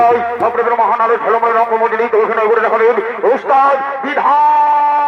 পর্দায় আপনাদের মহান আলো ঝলমলে রঙ্গমঞ্চে অভিনয় করে দেখালেন ওস্তাদ বিধান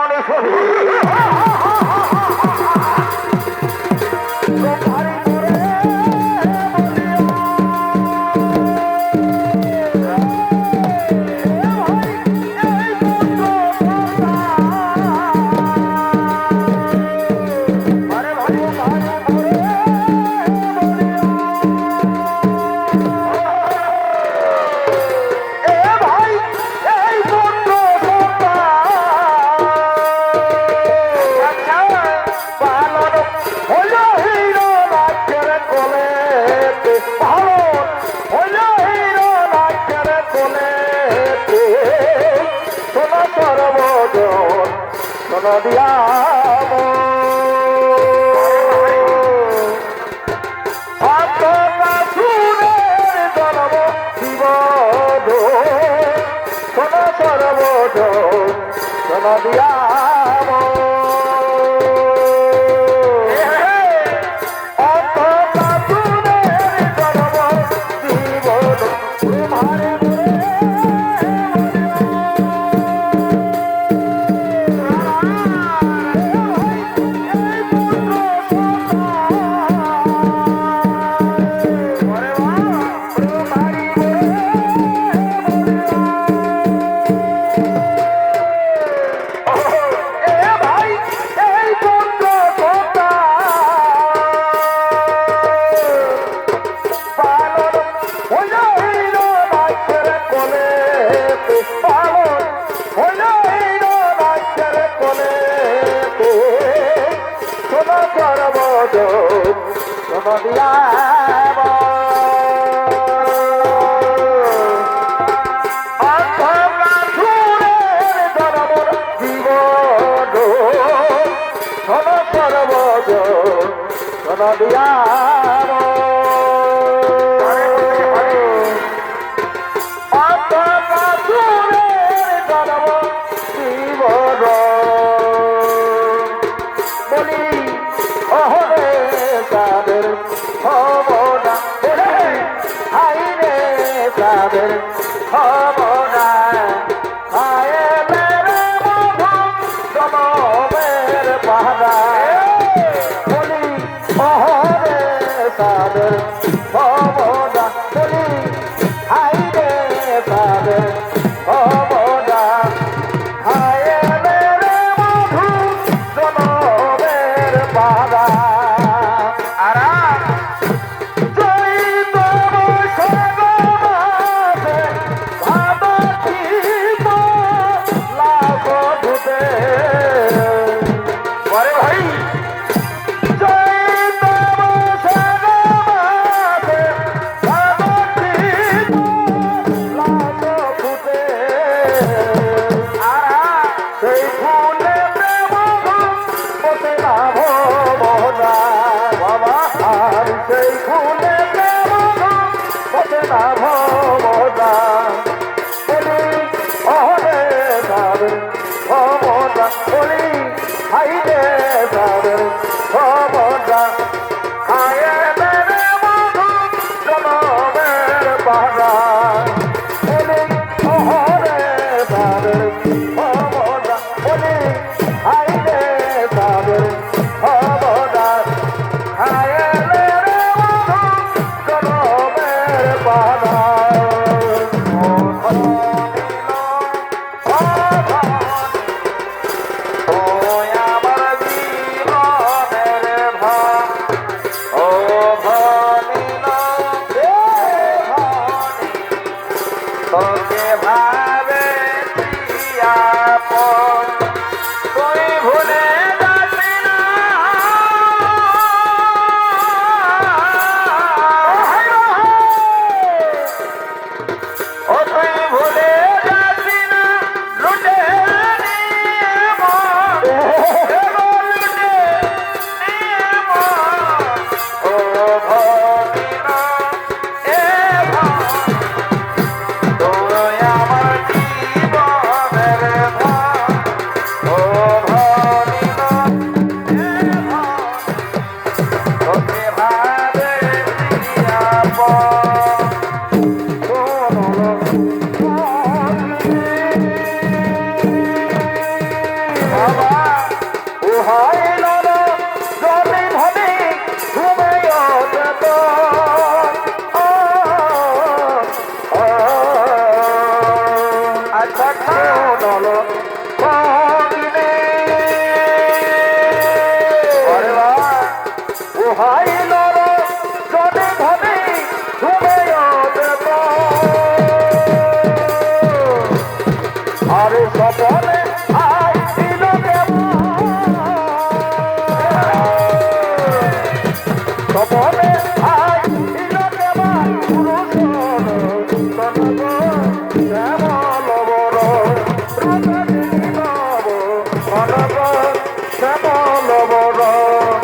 ঘনঘন শ্যামল বরণ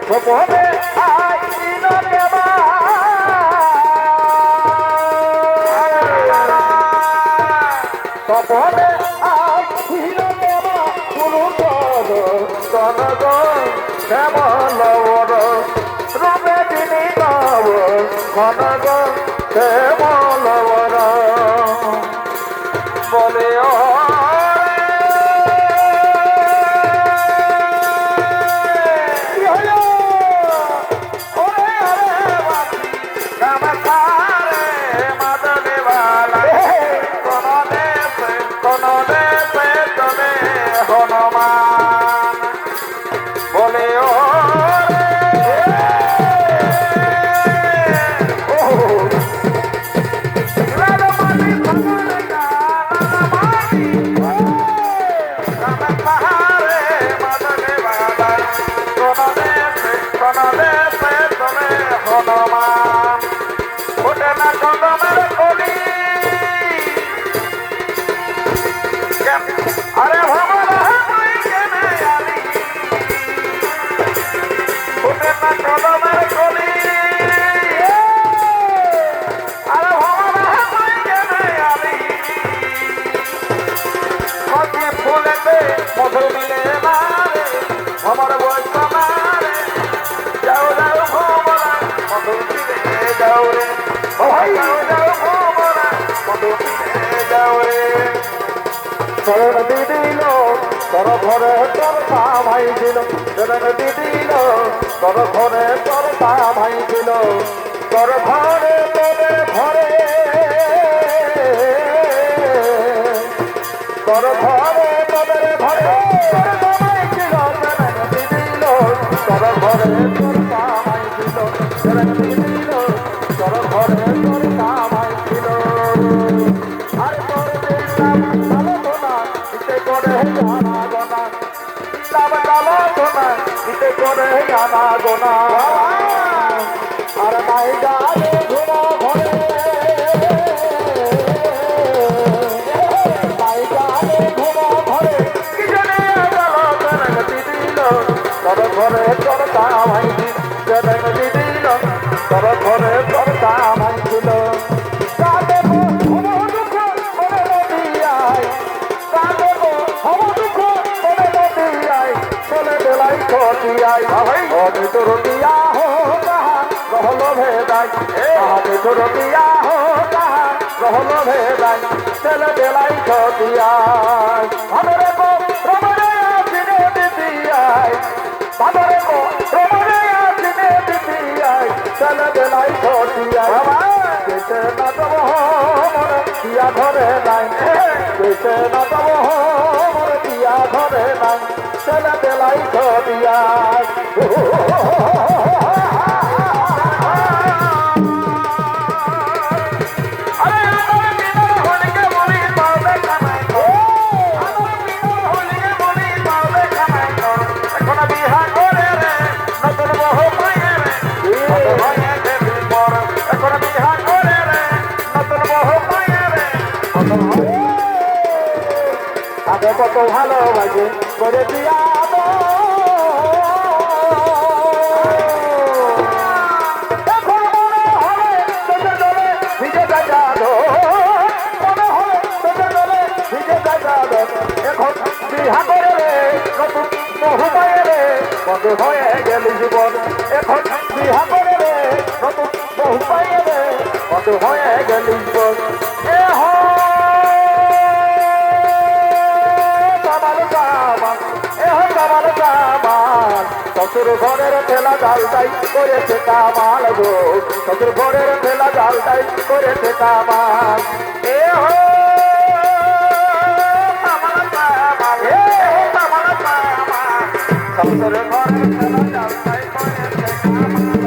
গোপনে আইন কেবা গোপনে আইন কেবা কোনো ঘনঘন শ্যামল বরণ রূপে তিনি নব ঘনঘন শ্যামল বরণ বলে হনুমান বলে হনুমান ওঠে না কদমের কলি আরে ভগবান ওঠে না কদমের কলি আরে ভগবান ফুলেতে মধুর মিলে মারে আমার বয়স মারে যাও যাও ভগবান মধুর মিলে যাও রে যাও যাও ভগবান মধুর মিলে যাও রে শরণ দিদিল তোর ঘরে তোর পা ভাই দিল শরণ দিদিল তোর ঘরে তোর পা ভাই দিল তোর ঘরে তোরে ঘরে তোর ঘরে তোদের ঘরে তোর ভাই দিল শরণ দিদিল তোর ঘরে তোর পা ভাই দিল শরণ দিদিল তোর ঘরে তোর পা ভাই দিল আর তোর দিলাম করে জানা গোনা দিলাম কালো গোনা দিতে করে জানা গোনা আর নাই গালে ঘুমো ঘরে নাই গালে ঘুমো ঘরে কি জানে গেল জনগতি দিল তোর ঘরে তোর কামাই দিল জনগতি দিল তোর ঘরে তোর কামাই দিল কাঁদে ঘুমো দুঃখ করে দিয়াই কাঁদে চলে বেলাই খতিয়াই আমি তোর দিয়া হো কাহা রহল ভেদাই আমি তোর দিয়া হো কাহা রহল ভেদাই চলে বেলাই খতিয়াই ভাদরে গো রমণে আসিনে দিদিয়াই ভাদরে গো রমণে আসিনে দিদিয়াই চলে বেলাই খতিয়াই কেসে না তব মনে দিয়া ধরে নাই কেসে না তব মনে দিয়া ধরে নাই চলে বেলাই খতিয়া আগে কত ভালোবাসে করে দিয়া এখন মনে হবে তোদের দলে ভিজে যাবো মনে হবে তোদের দলে ভিজে যাবো এখন বিহা করে রে নতুন বহু পায়ে রে বন্ধ হয়ে গেল জীবন এখন বিহা করে রে নতুন বহু পায়ে রে বন্ধ হয়ে গেল জীবন এ শ্বশুর ঘরের ঠেলা জালটাই করেছে কামাল গো শ্বশুর ঘরের ঠেলা জালটাই করেছে কামাল এ হো শ্বশুর ঘরের ঠেলা জালটাই করেছে কামাল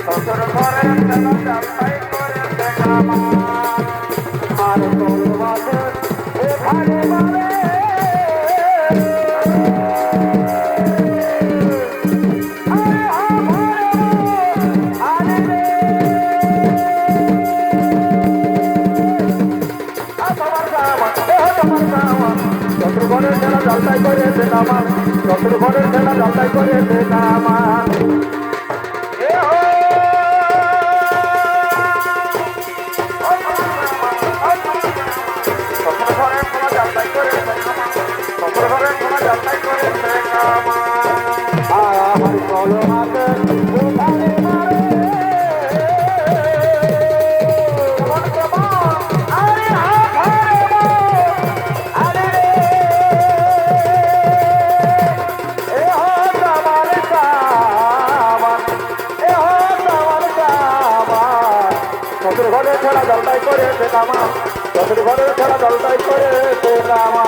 শ্বশুর ঘরের ঠেলা জালটাই করেছে কামাল আর তোর বাজে এ ভারে ভারে শ্বশুর ঘরের ঠেলা জালটাই করেছে কামান শ্বশুর ঘরের ছেড়া যাতাই করেছে কামান শ্বশুর ঘরের ছেড়া যাতাই করেছে কামান শ্বশুর ঘরের ছেড়া যাতাই করেছে কামান আমার কলমাতে উঠানে মারে শ্বশুর ঘরে ছেড়া জলটাই করেছে কামা শ্বশুর ঘরে ছেড়া জলটাই করেছে কামা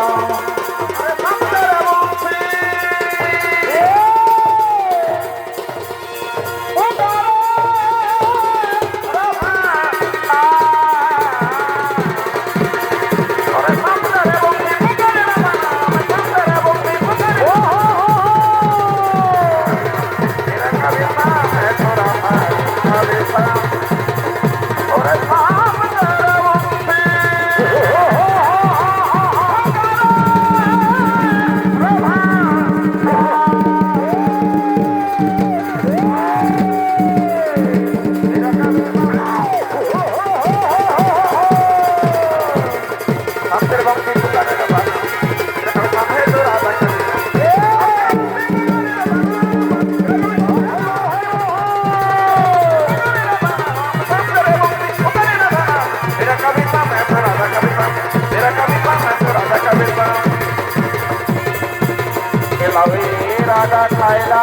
রাজা খাইলা